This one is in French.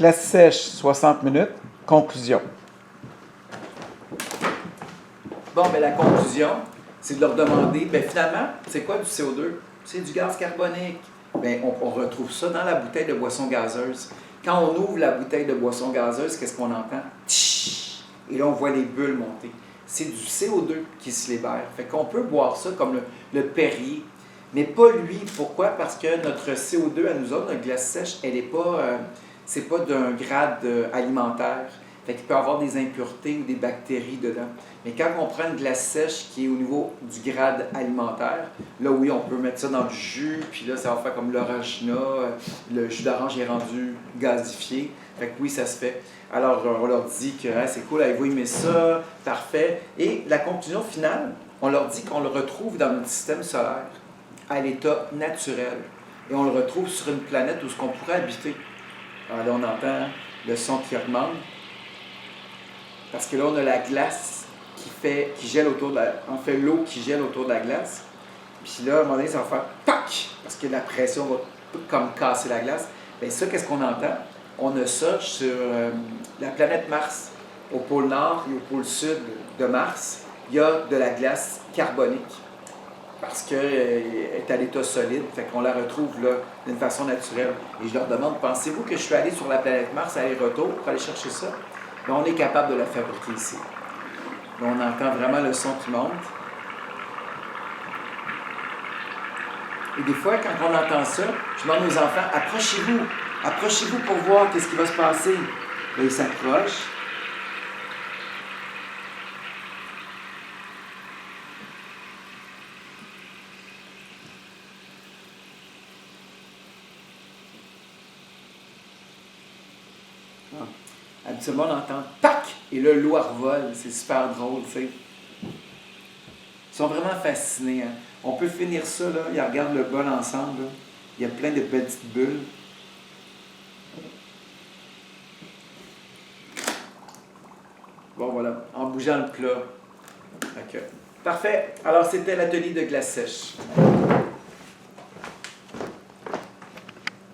Glace sèche, 60 minutes. Conclusion. Bon, bien, la conclusion, c'est de leur demander, bien, finalement, c'est quoi du CO2? C'est du gaz carbonique. Bien, on retrouve ça dans la bouteille de boisson gazeuse. Quand on ouvre la bouteille de boisson gazeuse, qu'est-ce qu'on entend? Tch! Et là, on voit les bulles monter. C'est du CO2 qui se libère. Fait qu'on peut boire ça comme le Perrier, mais pas lui. Pourquoi? Parce que notre CO2 à nous autres, notre glace sèche, elle n'est pas, c'est pas d'un grade alimentaire. Fait qu'il peut y avoir des impuretés ou des bactéries dedans. Mais quand on prend une glace sèche qui est au niveau du grade alimentaire, là oui, on peut mettre ça dans du jus, puis là, ça va faire comme l'orangina, le jus d'orange est rendu gazifié. Fait que oui, ça se fait. Alors, on leur dit que hein, c'est cool, avez-vous aimé ça? Parfait. Et la conclusion finale, on leur dit qu'on le retrouve dans notre système solaire, à l'état naturel. Et on le retrouve sur une planète où ce qu'on pourrait habiter. Alors là, on entend le son qui augmente. Parce que là, on a la glace qui gèle autour de la... On fait l'eau qui gèle autour de la glace. Puis là, à un moment donné, ça va faire PAC! Parce que la pression va comme casser la glace. Bien ça, qu'est-ce qu'on entend? On a ça sur la planète Mars. Au pôle nord et au pôle sud de Mars, il y a de la glace carbonique. Parce qu'elle est à l'état solide. Fait qu'on la retrouve là d'une façon naturelle. Et je leur demande, pensez-vous que je suis allé sur la planète Mars aller-retour pour aller chercher ça? Mais on est capable de la fabriquer ici. Là, on entend vraiment le son qui monte. Et des fois, quand on entend ça, je demande aux enfants, approchez-vous pour voir qu'est-ce qui va se passer. Là, ils s'approchent. Ah. Habituellement, on entend PAC! Et là, l'eau revole. C'est super drôle, tu sais. Ils sont vraiment fascinés. Hein? On peut finir ça, là. Ils regardent le bol ensemble. Là. Il y a plein de petites bulles. Bon, voilà. En bougeant le plat. Okay. Parfait. Alors, c'était l'atelier de glace sèche.